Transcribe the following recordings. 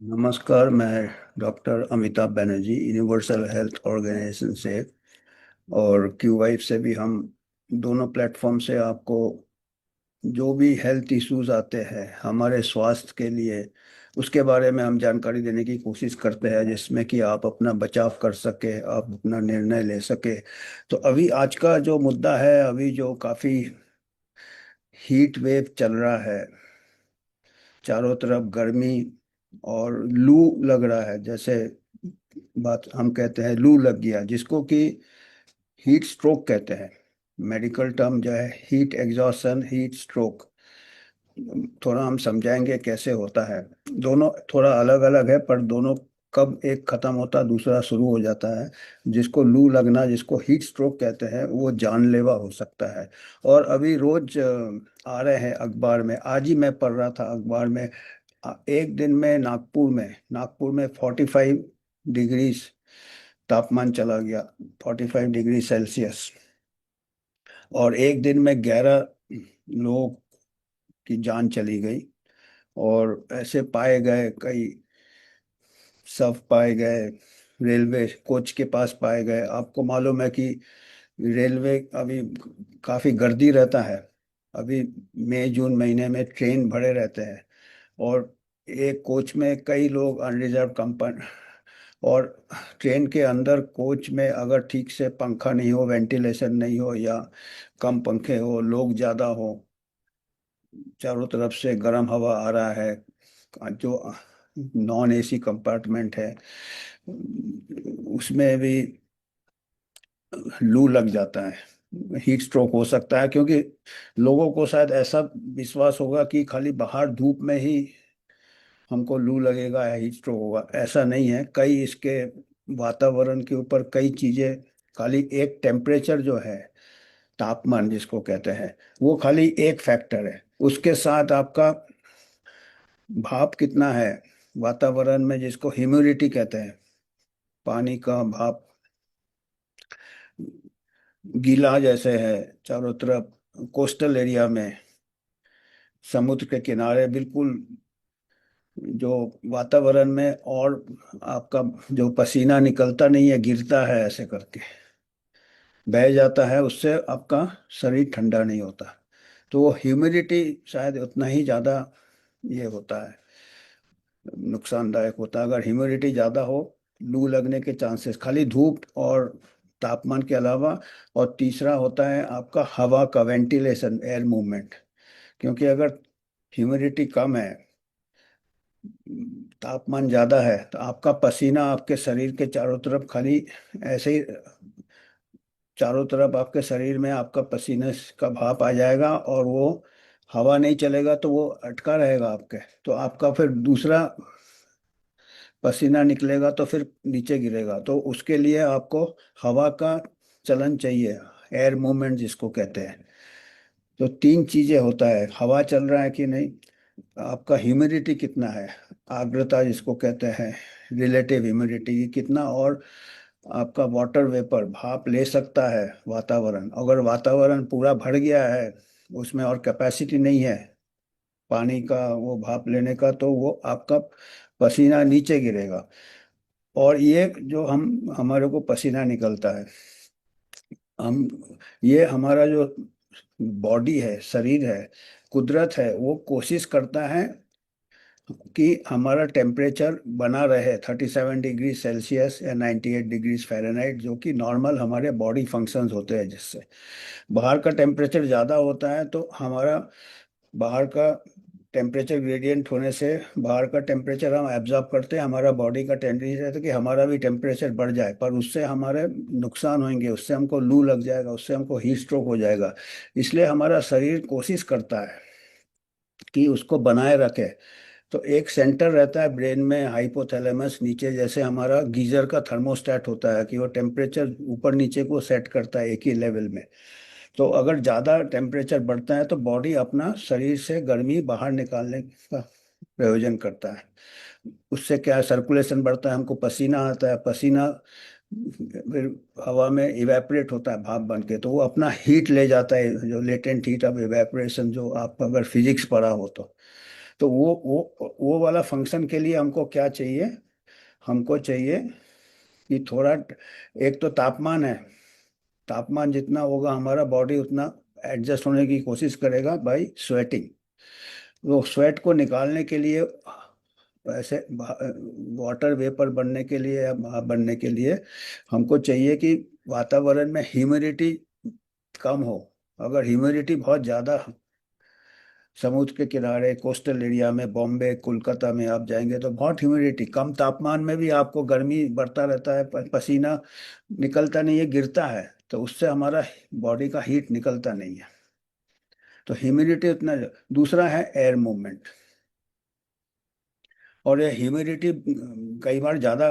नमस्कार। मैं doctor Amitabh Banerjee universal health organisation से और क्यूवाइफ से भी हम दोनों प्लेटफॉर्म से आपको जो भी हेल्थ इश्यूज आते हैं हमारे स्वास्थ्य के लिए उसके बारे में हम जानकारी देने की कोशिश करते हैं, जिसमें कि आप अपना बचाव कर सके, आप अपना निर्णय ले सके। तो अभी आज का जो मुद्दा है, अभी जो काफ़ी हीट वेव चल रहा है, चारों तरफ गर्मी और लू लग रहा है। जैसे बात हम कहते हैं लू लग गया, जिसको कि हीट स्ट्रोक कहते हैं। मेडिकल टर्म जो है हीट एग्जॉशन, हीट स्ट्रोक। थोड़ा हम समझाएंगे कैसे होता है। दोनों थोड़ा अलग अलग है, पर दोनों कब एक खत्म होता है दूसरा शुरू हो जाता है। जिसको लू लगना, जिसको हीट स्ट्रोक कहते हैं, वो जानलेवा हो सकता है। और अभी रोज आ रहे हैं अखबार में, आज ही मैं पढ़ रहा था अखबार में। एक दिन में नागपुर में 45 डिग्रीज तापमान चला गया, 45 डिग्री सेल्सियस। और एक दिन में 11 लोगों की जान चली गई। और ऐसे पाए गए कई शव पाए गए, रेलवे कोच के पास पाए गए। आपको मालूम है कि रेलवे अभी काफी गर्दी रहता है। अभी मई जून महीने में ट्रेन भरे रहते हैं, और एक कोच में कई लोग अनरिजर्व कंपन। और ट्रेन के अंदर कोच में अगर ठीक से पंखा नहीं हो, वेंटिलेशन नहीं हो, या कम पंखे हो, लोग ज़्यादा हो, चारों तरफ से गर्म हवा आ रहा है, जो नॉन एसी कंपार्टमेंट है उसमें भी लू लग जाता है, हीट स्ट्रोक हो सकता है। क्योंकि लोगों को शायद ऐसा विश्वास होगा कि खाली बाहर धूप में ही हमको लू लगेगा या हीट स्ट्रोक होगा। ऐसा नहीं है। कई इसके वातावरण के ऊपर कई चीजें, खाली एक टेम्परेचर जो है, तापमान जिसको कहते हैं, वो खाली एक फैक्टर है। उसके साथ आपका भाप कितना है वातावरण में, जिसको ह्यूमिडिटी कहते हैं, पानी का भाप गीला जैसे है चारों तरफ। कोस्टल एरिया में, समुद्र के किनारे बिल्कुल, जो वातावरण में, और आपका जो पसीना निकलता नहीं है, गिरता है ऐसे करके, बह जाता है, उससे आपका शरीर ठंडा नहीं होता। तो वो ह्यूमिडिटी शायद उतना ही ज़्यादा ये होता है, नुकसानदायक होता है। अगर ह्यूमिडिटी ज़्यादा हो, लू लगने के चांसेस, खाली धूप और तापमान के अलावा। और तीसरा होता है आपका हवा का वेंटिलेशन, एयर मूवमेंट। क्योंकि अगर ह्यूमिडिटी कम है, तापमान ज़्यादा है, तो आपका पसीना आपके शरीर के चारों तरफ खाली ऐसे ही, चारों तरफ आपके शरीर में आपका पसीने का भाप आ जाएगा, और वो हवा नहीं चलेगा तो वो अटका रहेगा आपके। तो आपका फिर दूसरा पसीना निकलेगा तो फिर नीचे गिरेगा। तो उसके लिए आपको हवा का चलन चाहिए, एयर मूवमेंट जिसको कहते हैं। तो तीन चीजें होता है, हवा चल रहा है कि नहीं, आपका ह्यूमिडिटी कितना है, आर्द्रता जिसको कहते हैं, रिलेटिव ह्यूमिडिटी कितना, और आपका वाटर वेपर, भाप ले सकता है वातावरण। अगर वातावरण पूरा भर गया है, उसमें और कैपेसिटी नहीं है पानी का वो भाप लेने का, तो वो आपका पसीना नीचे गिरेगा। और ये जो हम हमारे को पसीना निकलता है, हम ये हमारा जो बॉडी है, शरीर है, कुदरत है, वो कोशिश करता है कि हमारा टेम्परेचर बना रहे 37 डिग्री सेल्सियस या 98 डिग्री फ़ारेनहाइट, जो कि नॉर्मल हमारे बॉडी फंक्शंस होते हैं। जिससे बाहर का टेम्परेचर ज़्यादा होता है तो हमारा बाहर का टेम्परेचर ग्रेडियंट होने से बाहर का टेम्परेचर हम एब्जॉर्ब करते हैं। हमारा बॉडी का टेंडेंसी रहता है कि हमारा भी टेम्परेचर बढ़ जाए, पर उससे हमारे नुकसान होंगे, उससे हमको लू लग जाएगा, उससे हमको हीट स्ट्रोक हो जाएगा। इसलिए हमारा शरीर कोशिश करता है कि उसको बनाए रखे। तो एक सेंटर रहता है ब्रेन में, हाइपोथैलेमस, नीचे जैसे हमारा गीजर का थर्मोस्टेट होता है, कि वो टेम्परेचर ऊपर नीचे को सेट करता है एक ही लेवल में। तो अगर ज़्यादा टेम्परेचर बढ़ता है तो बॉडी अपना शरीर से गर्मी बाहर निकालने का प्रयोजन करता है। उससे क्या है, सर्कुलेशन बढ़ता है, हमको पसीना आता है। पसीना फिर हवा में इवेपोरेट होता है भाप बन के, तो वो अपना हीट ले जाता है, जो लेटेंट हीट ऑफ इवेपोरेशन, जो आप अगर फिजिक्स पढ़ा हो तो। तो वो वाला फंक्शन के लिए हमको क्या चाहिए? हमको चाहिए कि थोड़ा, एक तो तापमान है, तापमान जितना होगा हमारा बॉडी उतना एडजस्ट होने की कोशिश करेगा बाय स्वेटिंग। वो स्वेट को निकालने के लिए, ऐसे वाटर वेपर बनने के लिए या भाप बनने के लिए हमको चाहिए कि वातावरण में ह्यूमिडिटी कम हो। अगर ह्यूमिडिटी बहुत ज़्यादा, समुद्र के किनारे कोस्टल एरिया में, बॉम्बे कोलकाता में आप जाएंगे तो बहुत ह्यूमिडिटी, कम तापमान में भी आपको गर्मी बढ़ता रहता है, पसीना निकलता नहीं है, गिरता है, तो उससे हमारा बॉडी का हीट निकलता नहीं है। तो ह्यूमिडिटी उतना। दूसरा है एयर मूवमेंट। और ये ह्यूमिडिटी कई बार ज़्यादा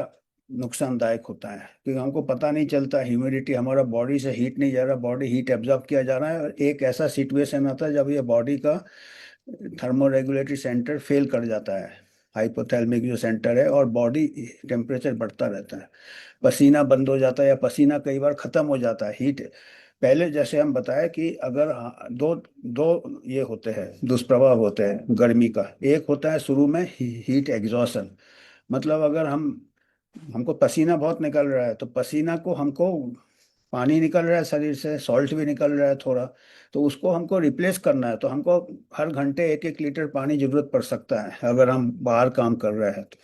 नुकसानदायक होता है, क्योंकि हमको पता नहीं चलता, ह्यूमिडिटी हमारा बॉडी से हीट नहीं जा रहा, बॉडी हीट एब्जॉर्ब किया जा रहा है, और एक ऐसा सिचुएशन आता है जब ये बॉडी का थर्मोरेगुलेटरी सेंटर फेल कर जाता है, हाइपोथैलेमिक जो सेंटर है, और बॉडी टेम्परेचर बढ़ता रहता है, पसीना बंद हो जाता है, या पसीना कई बार खत्म हो जाता है। हीट, पहले जैसे हम बताया कि अगर दो दो ये होते हैं, दुष्प्रभाव होते हैं गर्मी का। एक होता है शुरू में हीट एग्जॉशन, मतलब अगर हमको पसीना बहुत निकल रहा है, तो पसीना को हमको, पानी निकल रहा है शरीर से, सॉल्ट भी निकल रहा है थोड़ा, तो उसको हमको रिप्लेस करना है, तो हमको हर घंटे 1-1 लीटर पानी जरूरत पड़ सकता है अगर हम बाहर काम कर रहे हैं तो।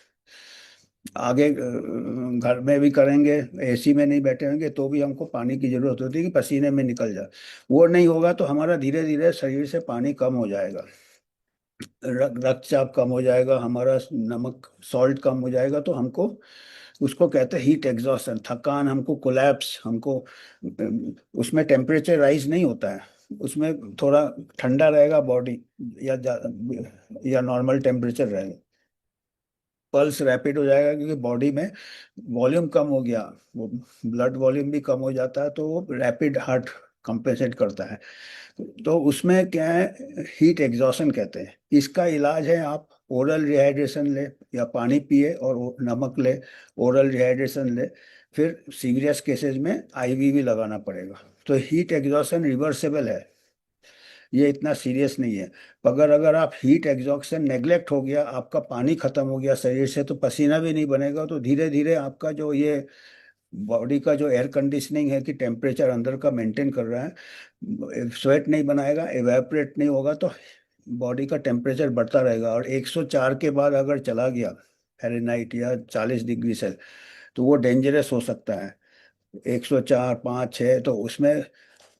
आगे घर में भी करेंगे, एसी में नहीं बैठे होंगे तो भी हमको पानी की जरूरत होती है कि पसीने में निकल जाए। वो नहीं होगा तो हमारा धीरे धीरे शरीर से पानी कम हो जाएगा, रक्तचाप कम हो जाएगा, हमारा नमक सॉल्ट कम हो जाएगा, तो हमको, उसको कहते हैं हीट एग्जॉशन, थकान, हमको कोलैप्स, हमको उसमें टेम्परेचर राइज नहीं होता है, उसमें थोड़ा ठंडा रहेगा बॉडी, या या नॉर्मल टेम्परेचर रहेगा, पल्स रैपिड हो जाएगा, क्योंकि बॉडी में वॉल्यूम कम हो गया, वो ब्लड वॉल्यूम भी कम हो जाता है, तो वो रैपिड हार्ट कंपेंसेट करता है। तो उसमें क्या है, हीट एग्जॉशन कहते हैं। इसका इलाज है, आप ओरल रिहाइड्रेशन ले, या पानी पिए और नमक ले, ओरल रिहाइड्रेशन ले, फिर सीवियस केसेस में आईवी भी लगाना पड़ेगा। तो हीट एग्जॉशन रिवर्सेबल है, ये इतना सीरियस नहीं है। अगर अगर आप हीट एग्जॉक्शन नेग्लेक्ट हो गया, आपका पानी खत्म हो गया शरीर से, तो पसीना भी नहीं बनेगा, तो धीरे धीरे आपका जो ये बॉडी का जो एयर कंडीशनिंग है कि टेम्परेचर अंदर का मेंटेन कर रहा है, स्वेट नहीं बनाएगा, एवेपोरेट नहीं होगा, तो बॉडी का टेम्परेचर बढ़ता रहेगा, और 104 के बाद अगर चला गया फ़ारेनहाइट, या 40 डिग्री से, तो वो डेंजरस हो सकता है। 104, 5, 6, तो उसमें,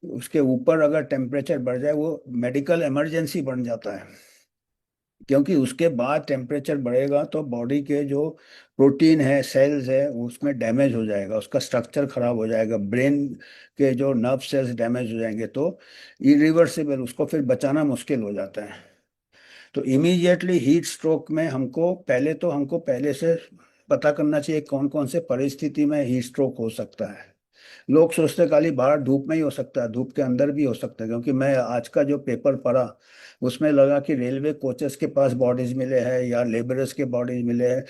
उसके ऊपर अगर टेम्परेचर बढ़ जाए, वो मेडिकल इमरजेंसी बन जाता है, क्योंकि उसके बाद टेम्परेचर बढ़ेगा तो बॉडी के जो प्रोटीन है, सेल्स है, उसमें डैमेज हो जाएगा, उसका स्ट्रक्चर खराब हो जाएगा, ब्रेन के जो नर्व सेल्स डैमेज हो जाएंगे, तो इरिवर्सिबल, उसको फिर बचाना मुश्किल हो जाता है। तो इमीडिएटली हीट स्ट्रोक में हमको पहले से पता करना चाहिए कौन कौन से परिस्थिति में हीट स्ट्रोक हो सकता है। लोग सोचते खाली बाहर धूप में ही हो सकता है, धूप के अंदर भी हो सकता है, क्योंकि मैं आज का जो पेपर पढ़ा उसमें लगा कि रेलवे कोचेस के पास बॉडीज मिले हैं, या लेबरर्स के बॉडीज मिले हैं।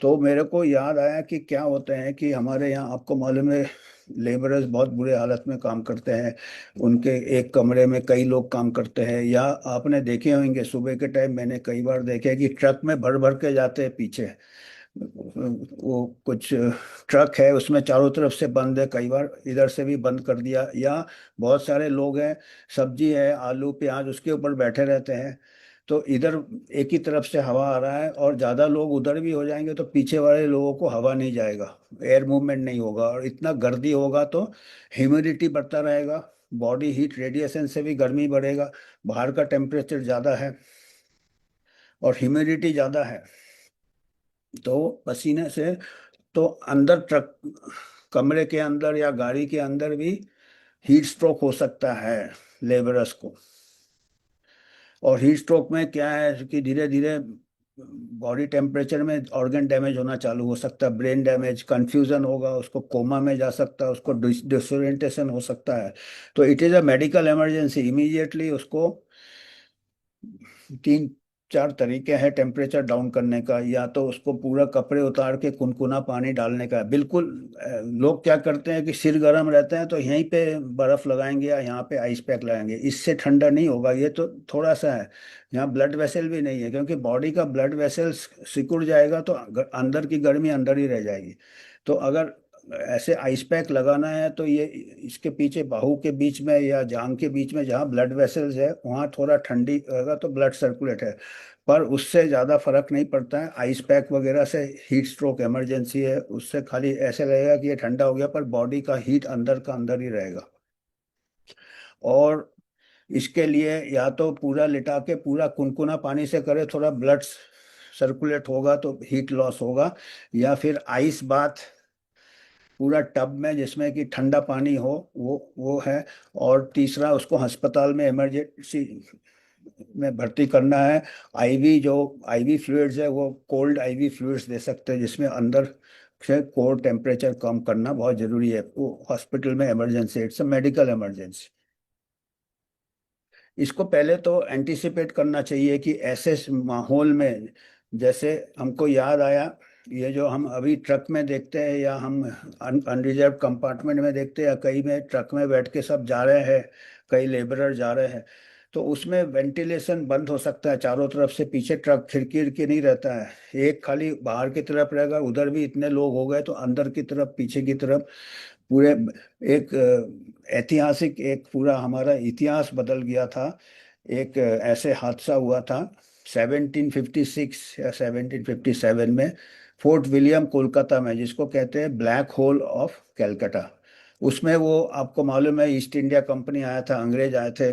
तो मेरे को याद आया कि क्या होते हैं कि हमारे यहाँ, आपको मालूम है, लेबरर्स बहुत बुरे हालत में काम करते हैं, उनके एक कमरे में कई लोग काम करते हैं। या आपने देखे होंगे, सुबह के टाइम मैंने कई बार देखे कि ट्रक में भर भर के जाते हैं पीछे, वो कुछ ट्रक है उसमें चारों तरफ से बंद है, कई बार इधर से भी बंद कर दिया, या बहुत सारे लोग हैं, सब्जी है, आलू प्याज, उसके ऊपर बैठे रहते हैं, तो इधर एक ही तरफ से हवा आ रहा है, और ज़्यादा लोग उधर भी हो जाएंगे तो पीछे वाले लोगों को हवा नहीं जाएगा, एयर मूवमेंट नहीं होगा, और इतना गर्दी होगा तो ह्यूमिडिटी बढ़ता रहेगा, बॉडी हीट रेडिएशन से भी गर्मी बढ़ेगा, बाहर का टेम्परेचर ज़्यादा है और ह्यूमिडिटी ज़्यादा है, तो पसीने से, तो अंदर ट्रक, कमरे के अंदर या गाड़ी के अंदर भी हीट स्ट्रोक हो सकता है लेबरस को। और हीट स्ट्रोक में क्या है कि धीरे धीरे बॉडी टेम्परेचर में ऑर्गन डैमेज होना चालू हो सकता है, ब्रेन डैमेज, कंफ्यूजन होगा, उसको कोमा में जा सकता है, उसको डिसोरिएंटेशन हो सकता है। तो it is a medical emergency, immediately उसको 3 चार तरीके हैं टेम्परेचर डाउन करने का। या तो उसको पूरा कपड़े उतार के कुनकुना पानी डालने का, बिल्कुल। लोग क्या करते हैं कि सिर गर्म रहते हैं तो यहीं पे बर्फ लगाएंगे या यहाँ पे आइस पैक लगाएंगे, इससे ठंडा नहीं होगा। ये तो थोड़ा सा है, यहाँ ब्लड वेसल भी नहीं है, क्योंकि बॉडी का ब्लड वेसल सिकुड़ जाएगा तो अंदर की गर्मी अंदर ही रह जाएगी। तो अगर ऐसे आइस पैक लगाना है तो ये इसके पीछे बाहू के बीच में या जांग के बीच में जहाँ ब्लड वेसल्स है वहाँ थोड़ा ठंडी रहेगा तो ब्लड सर्कुलेट है। पर उससे ज़्यादा फर्क नहीं पड़ता है आइस पैक वगैरह से। हीट स्ट्रोक इमरजेंसी है, उससे खाली ऐसे लगेगा कि ये ठंडा हो गया, पर बॉडी का हीट अंदर का अंदर ही रहेगा। और इसके लिए या तो पूरा लिटा के पूरा कुनकुना पानी से करे, थोड़ा ब्लड सर्कुलेट होगा तो हीट लॉस होगा। या फिर आइस बाथ पूरा टब में जिसमें कि ठंडा पानी हो, वो है। और तीसरा, उसको अस्पताल में इमरजेंसी में भर्ती करना है। आईवी जो आईवी फ्लूइड्स है वो कोल्ड आईवी फ्लूइड्स दे सकते हैं, जिसमें अंदर से कोर टेम्परेचर कम करना बहुत जरूरी है वो हॉस्पिटल में। Emergency, it's a medical emergency. इसको पहले तो एंटिसिपेट करना चाहिए कि ऐसे माहौल में, जैसे हमको याद आया, ये जो हम अभी ट्रक में देखते हैं या हम अनरिजर्व कंपार्टमेंट में देखते हैं, या कई में ट्रक में बैठ के सब जा रहे हैं, कई लेबरर जा रहे हैं, तो उसमें वेंटिलेशन बंद हो सकता है चारों तरफ से। पीछे ट्रक खिड़की खिड़की नहीं रहता है, एक खाली बाहर की तरफ रहेगा। उधर भी इतने लोग हो गए तो अंदर की तरफ, पीछे की तरफ पूरे एक ऐतिहासिक, एक पूरा हमारा इतिहास बदल गया था। एक ऐसे हादसा हुआ था 1756 या 1757 में, फोर्ट विलियम कोलकाता में, जिसको कहते हैं ब्लैक होल ऑफ कैलकाटा। उसमें वो आपको मालूम है ईस्ट इंडिया कंपनी आया था, अंग्रेज आए थे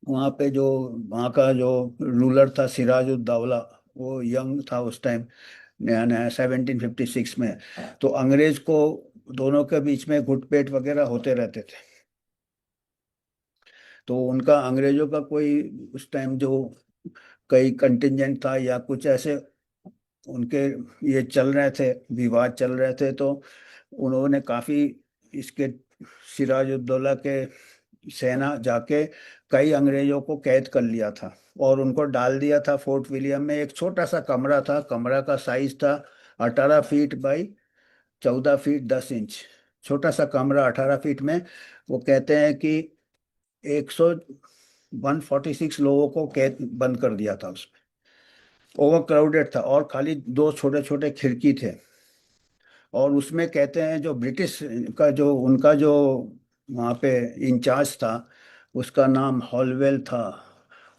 वहाँ पे। जो वहाँ का जो रूलर था सिराजुद्दौला, वो यंग था उस टाइम, नया नया 1756 में। तो अंग्रेज को दोनों के बीच में घुटपेट वगैरह होते रहते थे। तो उनका, अंग्रेजों का कोई उस टाइम जो कई कंटिजेंट था या कुछ ऐसे उनके ये चल रहे थे, विवाद चल रहे थे, तो उन्होंने काफी इसके सिराजुद्दौला के सेना जाके कई अंग्रेजों को कैद कर लिया था और उनको डाल दिया था फोर्ट विलियम में। एक छोटा सा कमरा था, कमरा का साइज था 18 फीट बाई 14 फीट 10 इंच। छोटा सा कमरा 18 फीट में। वो कहते हैं कि 146 लोगों को कैद बंद कर दिया था उसमें। ओवर क्राउडेड था और खाली दो छोटे छोटे खिड़की थे। और उसमें कहते हैं जो ब्रिटिश का जो उनका जो वहाँ पे इंचार्ज था, उसका नाम हॉलवेल था।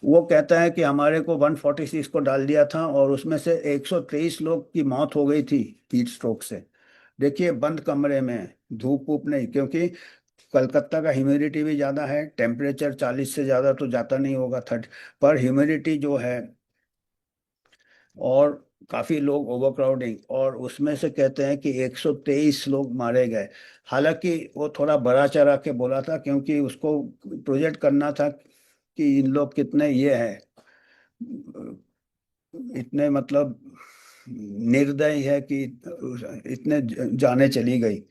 वो कहता है कि हमारे को 146 को डाल दिया था और उसमें से 123 लोग की मौत हो गई थी हीट स्ट्रोक से। देखिए, बंद कमरे में, धूप वूप नहीं, क्योंकि कलकत्ता का ह्यूमिडिटी भी ज़्यादा है। टेम्परेचर 40 से ज़्यादा तो जाता नहीं होगा, 30, पर ह्यूमिडिटी जो है, और काफी लोग ओवरक्राउडिंग, और उसमें से कहते हैं कि 123 लोग मारे गए। हालांकि वो थोड़ा बड़ा चढ़ा के बोला था, क्योंकि उसको प्रोजेक्ट करना था कि इन लोग कितने ये हैं, इतने मतलब निर्दयी है कि इतने जाने चली गई।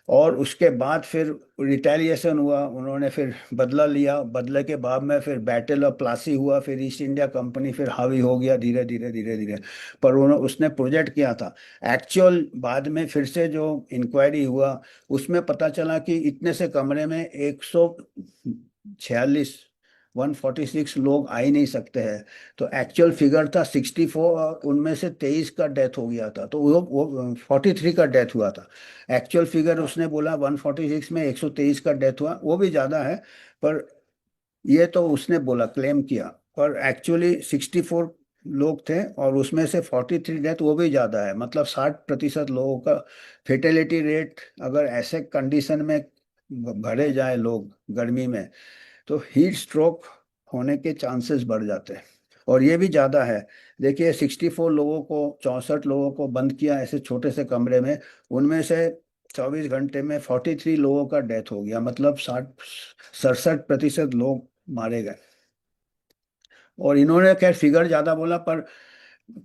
और उसके बाद फिर रिटेलिएशन हुआ, उन्होंने फिर बदला लिया। बदले के बाद में फिर बैटल ऑफ प्लासी हुआ, फिर ईस्ट इंडिया कंपनी फिर हावी हो गया धीरे धीरे धीरे धीरे। पर उन्होंने उसने प्रोजेक्ट किया था। एक्चुअल बाद में फिर से जो इंक्वायरी हुआ, उसमें पता चला कि इतने से कमरे में 146, 146 लोग आ ही नहीं सकते हैं। तो एक्चुअल फिगर था 64 और उनमें से 23 का डेथ हो गया था, तो वो 43 का डेथ हुआ था। एक्चुअल फिगर उसने बोला 146 में 123 का डेथ हुआ, वो भी ज़्यादा है। पर ये तो उसने बोला, क्लेम किया, पर एक्चुअली 64 लोग थे और उसमें से 43 डेथ, वो भी ज़्यादा है। मतलब 60% लोगों का फेटेलिटी रेट। अगर ऐसे कंडीशन में भरे जाए लोग गर्मी में, तो हीट स्ट्रोक होने के चांसेस बढ़ जाते हैं। और ये भी ज़्यादा है। देखिए, 64 लोगों को, 64 लोगों को बंद किया ऐसे छोटे से कमरे में, उनमें से 24 घंटे में 43 लोगों का डेथ हो गया, मतलब 67% लोग मारे गए। और इन्होंने खैर फिगर ज़्यादा बोला, पर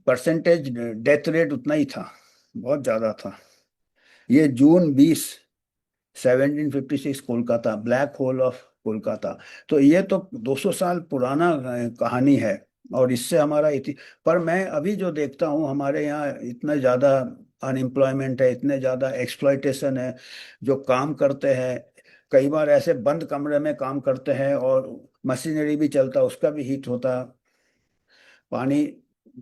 परसेंटेज डेथ रेट उतना ही था, बहुत ज़्यादा था। ये जून 20, 1756, Kolkata, black hole of Kolkata. तो ये तो 200 साल पुराना कहानी है। और इससे हमारा पर मैं अभी जो देखता हूँ हमारे यहाँ इतना ज़्यादा अनएम्प्लॉयमेंट है, इतने ज़्यादा एक्सप्लॉइटेशन है। जो काम करते हैं कई बार ऐसे बंद कमरे में काम करते हैं, और मशीनरी भी चलता उसका भी हीट होता, पानी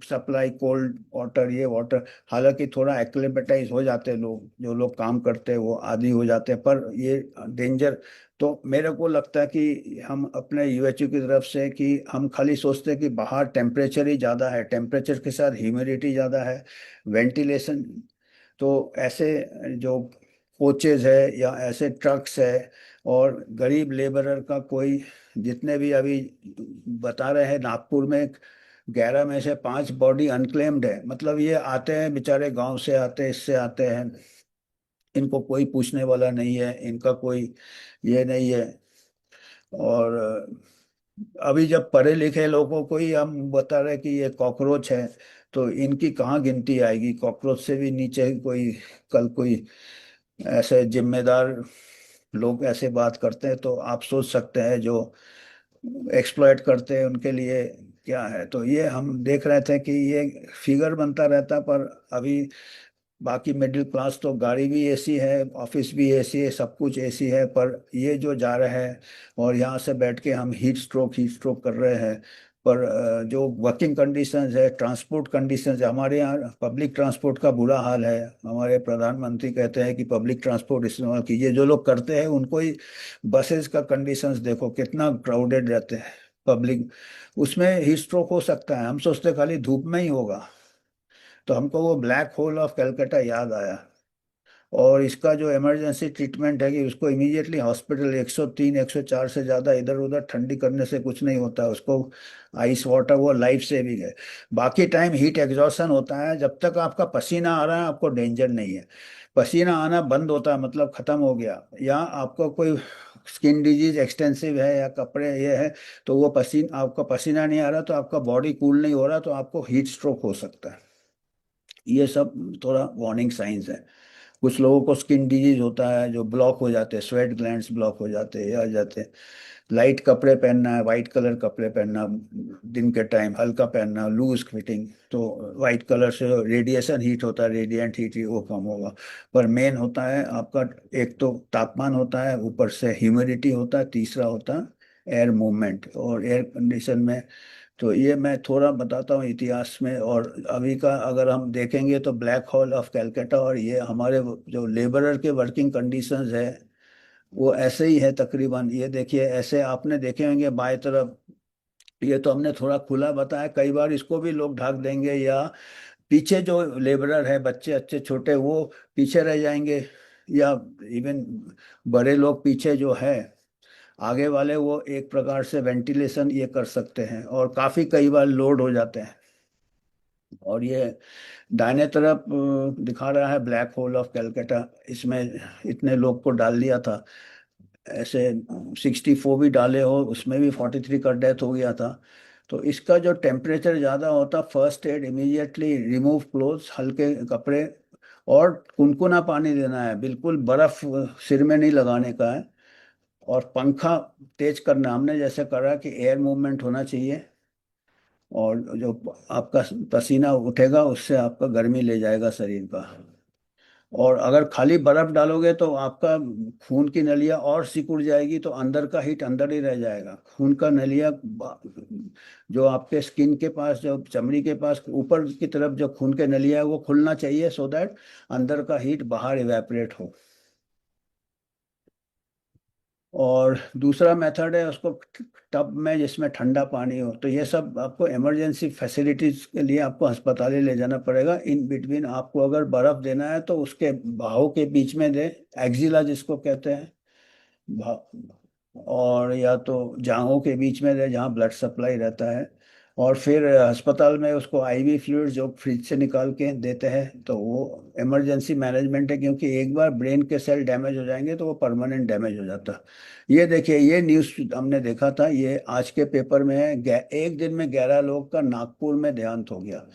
सप्लाई, कोल्ड वाटर, ये वाटर। हालांकि थोड़ा एक्लेमेटाइज हो जाते हैं लोग, जो लोग काम करते हैं वो आदी हो जाते हैं, पर ये डेंजर। तो मेरे को लगता है कि हम अपने यूएचयू की तरफ से कि हम खाली सोचते हैं कि बाहर टेम्परेचर ही ज़्यादा है, टेम्परेचर के साथ ह्यूमिडिटी ज़्यादा है, वेंटिलेशन। तो ऐसे जो कोचेज है या ऐसे ट्रक्स है, और गरीब लेबरर का कोई, जितने भी अभी बता रहे हैं नागपुर में 11 में से 5 बॉडी अनक्लेम्ड है। मतलब ये आते हैं बेचारे, गांव से आते हैं, इससे आते हैं, इनको कोई पूछने वाला नहीं है, इनका कोई ये नहीं है। और अभी जब पढ़े लिखे लोगों को ही हम बता रहे कि ये कॉकरोच है, तो इनकी कहाँ गिनती आएगी? कॉकरोच से भी नीचे कोई, कल कोई ऐसे जिम्मेदार लोग ऐसे बात करते हैं तो आप सोच सकते हैं जो एक्सप्लॉइट करते हैं उनके लिए क्या है। तो ये हम देख रहे थे कि ये फिगर बनता रहता, पर अभी बाकी मिडिल क्लास तो गाड़ी भी एसी है, ऑफिस भी एसी है, सब कुछ एसी है, पर ये जो जा रहे हैं और यहाँ से बैठ के हम हीट स्ट्रोक कर रहे हैं। पर जो वर्किंग कंडीशंस है, ट्रांसपोर्ट कंडीशंस है, हमारे यहाँ पब्लिक ट्रांसपोर्ट का बुरा हाल है। हमारे प्रधानमंत्री कहते हैं कि पब्लिक ट्रांसपोर्ट इस्तेमाल कीजिए, जो लोग करते हैं उनको ही। बसेस का कंडीशंस देखो कितना क्राउडेड रहते हैं पब्लिक, उसमें हीट स्ट्रोक हो सकता है। हम सोचते खाली धूप में ही होगा। तो हमको वो ब्लैक होल ऑफ कलकत्ता याद आया। और इसका जो इमरजेंसी ट्रीटमेंट है कि उसको इमीडिएटली हॉस्पिटल, 103 104 से ज़्यादा इधर उधर ठंडी करने से कुछ नहीं होता उसको। आइस वाटर वो लाइफ सेविंग है। बाकी टाइम हीट एग्जॉशन होता है, जब तक आपका पसीना आ रहा है आपको डेंजर नहीं है। पसीना आना बंद होता है मतलब खत्म हो गया, या आपको कोई स्किन डिजीज एक्सटेंसिव है या कपड़े ये है, तो वो पसीना, आपका पसीना नहीं आ रहा तो आपका बॉडी कूल नहीं हो रहा, तो आपको हीट स्ट्रोक हो सकता है। ये सब थोड़ा वार्निंग साइंस है। कुछ लोगों को स्किन डिजीज होता है जो ब्लॉक हो जाते हैं, स्वेट ग्लैंड्स ब्लॉक हो जाते हैं, ये आ जाते हैं। लाइट कपड़े पहनना है, वाइट कलर कपड़े पहनना, दिन के टाइम हल्का पहनना, लूज फिटिंग, तो वाइट कलर से रेडिएशन हीट होता है, रेडिएंट हीट वो कम होगा। पर मेन होता है आपका, एक तो तापमान होता है, ऊपर से ह्यूमिडिटी होता है, तीसरा होता है एयर मूवमेंट और एयर कंडीशन में। तो ये मैं थोड़ा बताता हूँ इतिहास में, और अभी का अगर हम देखेंगे तो ब्लैक होल ऑफ कैलकाटा और ये हमारे जो लेबरर के वर्किंग कंडीशंस है वो ऐसे ही है तकरीबन। ये देखिए, ऐसे आपने देखे होंगे बाएं तरफ, ये तो हमने थोड़ा खुला बताया, कई बार इसको भी लोग ढक देंगे, या पीछे जो लेबरर है, बच्चे अच्छे छोटे, वो पीछे रह जाएंगे, या इवन बड़े लोग पीछे जो है, आगे वाले वो एक प्रकार से वेंटिलेशन ये कर सकते हैं, और काफी कई बार लोड हो जाते हैं। और ये दाहिने तरफ दिखा रहा है ब्लैक होल ऑफ कैलकाटा। इसमें इतने लोग को डाल दिया था, ऐसे 64 भी डाले हो, उसमें भी 43 का डेथ हो गया था। तो इसका जो टेम्परेचर ज़्यादा होता, first aid immediately remove clothes, हल्के कपड़े, और कुनकुना पानी देना है, बिल्कुल बर्फ सिर में नहीं लगाने का है। और पंखा तेज करना, हमने जैसे करा कि एयर मूवमेंट होना चाहिए, और जो आपका पसीना उठेगा उससे आपका गर्मी ले जाएगा शरीर का। और अगर खाली बर्फ डालोगे तो आपका खून की नलियां और सिकुड़ जाएगी, तो अंदर का हीट अंदर ही रह जाएगा। खून का नलियां जो आपके स्किन के पास, जो चमड़ी के पास ऊपर की तरफ जो खून के नलियां है वो खुलना चाहिए, सो दैट अंदर का हीट बाहर इवेपरेट हो। और दूसरा मेथड है उसको टब में जिसमें ठंडा पानी हो। तो ये सब आपको इमरजेंसी फैसिलिटीज के लिए आपको अस्पताल ले जाना पड़ेगा। इन बिटवीन आपको अगर बर्फ देना है तो उसके बहाव के बीच में दे, एक्जिला जिसको कहते हैं, और या तो जांघों के बीच में रहे जहाँ ब्लड सप्लाई रहता है। और फिर अस्पताल में उसको आईवी फ्लूइड जो फ्रिज से निकाल के देते हैं, तो वो इमरजेंसी मैनेजमेंट है, क्योंकि एक बार ब्रेन के सेल डैमेज हो जाएंगे तो वो परमानेंट डैमेज हो जाता है। ये देखिए, ये न्यूज़ हमने देखा था, ये आज के पेपर में है, एक दिन में 11 लोग का नागपुर में देहांत हो गया।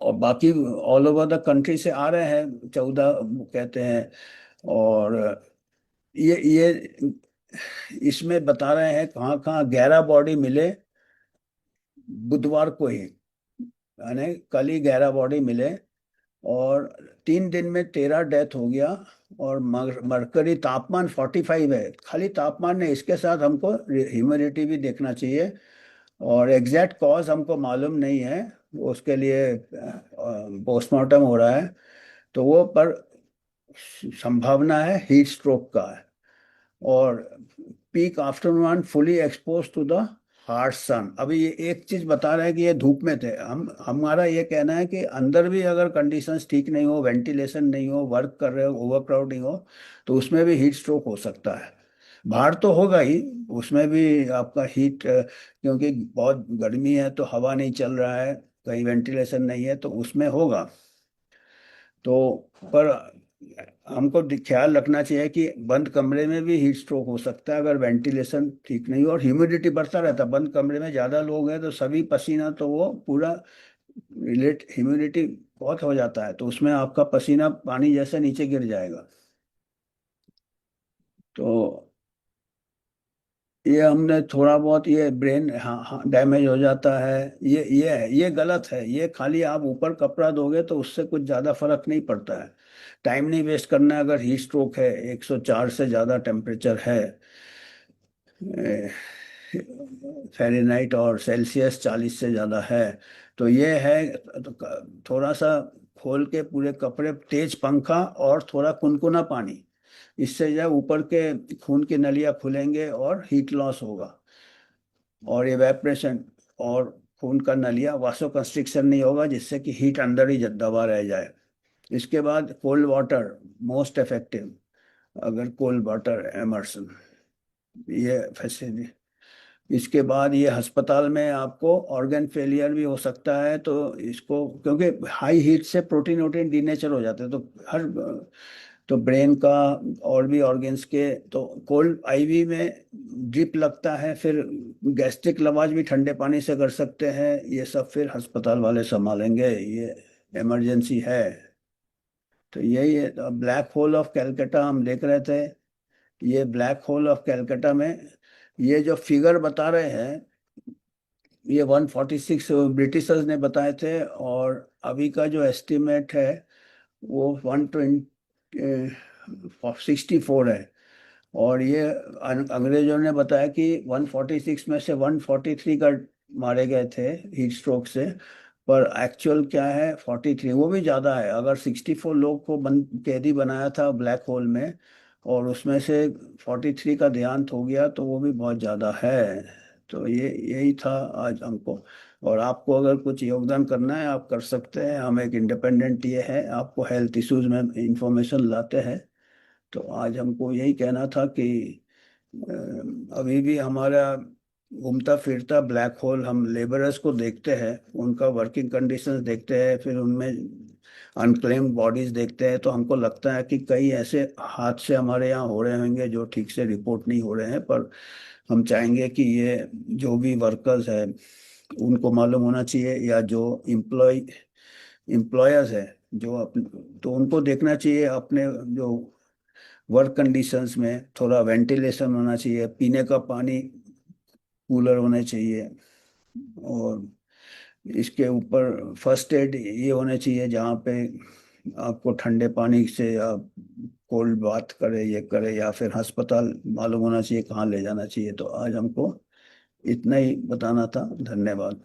और बाकी ऑल ओवर द कंट्री से आ रहे हैं, 14 कहते हैं। और ये इसमें बता रहे हैं कहाँ कहाँ 11 बॉडी मिले, बुधवार को ही, यानी कल ही 11 बॉडी मिले, और 3 दिन में 13 डेथ हो गया। और मरकरी तापमान 45 है, खाली तापमान नहीं, इसके साथ हमको ह्यूमिडिटी भी देखना चाहिए। और एग्जैक्ट कॉज हमको मालूम नहीं है, उसके लिए पोस्टमार्टम हो रहा है। तो वो पर संभावना है हीट स्ट्रोक का है। और peak afternoon fully expose to the harsh sun. अभी ये एक चीज बता रहे हैं कि ये धूप में थे, हम हमारा ये कहना है कि अंदर भी अगर कंडीशंस ठीक नहीं हो, वेंटिलेशन नहीं हो, वर्क कर रहे हो, ओवर क्राउडिंग हो, तो उसमें भी हीट स्ट्रोक हो सकता है। बाहर तो होगा ही, उसमें भी आपका हीट, क्योंकि बहुत गर्मी है तो हवा नहीं चल रहा है, कहीं वेंटिलेशन नहीं है, तो उसमें होगा। तो पर हमको ख्याल रखना चाहिए कि बंद कमरे में भी हीट स्ट्रोक हो सकता है अगर वेंटिलेशन ठीक नहीं हो और ह्यूमिडिटी बढ़ता रहता है। बंद कमरे में ज़्यादा लोग हैं तो सभी पसीना, तो वो पूरा रिलेट ह्यूमिडिटी बहुत हो जाता है, तो उसमें आपका पसीना पानी जैसे नीचे गिर जाएगा। तो ये हमने थोड़ा बहुत, ये ब्रेन, हाँ हाँ, डैमेज हो जाता है। ये गलत है। ये खाली आप ऊपर कपड़ा दोगे तो उससे कुछ ज़्यादा फर्क नहीं पड़ता है। टाइम नहीं वेस्ट करना है। अगर हीट स्ट्रोक है, 104 से ज़्यादा टेम्परेचर है, फ़ारेनहाइट, और सेल्सियस 40 से ज़्यादा है, तो ये है, तो थोड़ा सा खोल के पूरे कपड़े, तेज पंखा और थोड़ा कुनकुना पानी, इससे जो है ऊपर के खून की नलियां खुलेंगे और हीट लॉस होगा, और इवेपरेशन, और खून का नलिया वासो कंस्ट्रिक्शन नहीं होगा, जिससे कि हीट अंदर ही दबा रह जाए। इसके बाद कोल्ड वाटर मोस्ट इफेक्टिव, अगर कोल्ड वाटर इमर्शन, ये फैसिलिटी। इसके बाद ये अस्पताल में आपको ऑर्गन फेलियर भी हो सकता है, तो इसको, क्योंकि हाई हीट से प्रोटीन वोटीन डीनेचर हो जाते हैं, तो हर, तो ब्रेन का और भी ऑर्गन्स के, तो कोल्ड आईवी में ड्रिप लगता है, फिर गैस्ट्रिक लवाज भी ठंडे पानी से कर सकते हैं, ये सब फिर अस्पताल वाले संभालेंगे, ये इमरजेंसी है। तो यही है ब्लैक होल ऑफ कैलकाटा हम देख रहे थे। ये ब्लैक होल ऑफ कैलकाटा में ये जो फिगर बता रहे हैं, ये 146 ब्रिटिशर्स ने बताए थे, और अभी का जो एस्टिमेट है वो 164 है। और ये अंग्रेजों ने बताया कि 146 में से 143 का मारे गए थे हीट स्ट्रोक से, पर एक्चुअल क्या है 43, वो भी ज़्यादा है। अगर 64 लोग को कैदी बनाया था ब्लैक होल में, और उसमें से 43 का देहांत हो गया, तो वो भी बहुत ज़्यादा है। तो ये यही था आज हमको। और आपको अगर कुछ योगदान करना है आप कर सकते हैं, हम एक इंडिपेंडेंट ये है, आपको हेल्थ इश्यूज में इंफॉर्मेशन लाते हैं। तो आज हमको यही कहना था कि अभी भी हमारा घूमता फिरता ब्लैक होल, हम लेबरर्स को देखते हैं, उनका वर्किंग कंडीशंस देखते हैं, फिर उनमें अनक्लेम्ड बॉडीज देखते हैं, तो हमको लगता है कि कई ऐसे हादसे हमारे यहाँ हो रहे होंगे जो ठीक से रिपोर्ट नहीं हो रहे हैं। पर हम चाहेंगे कि ये जो भी वर्कर्स है उनको मालूम होना चाहिए, या जो एम्प्लॉयर्स है जो अपने, तो उनको देखना चाहिए अपने जो वर्क कंडीशंस में थोड़ा वेंटिलेशन होना चाहिए, पीने का पानी कूलर होने चाहिए, और इसके ऊपर फर्स्ट एड ये होने चाहिए, जहाँ पे आपको ठंडे पानी से या कोल्ड बाथ करे, ये करे, या फिर अस्पताल मालूम होना चाहिए कहाँ ले जाना चाहिए। तो आज हमको इतना ही बताना था। धन्यवाद।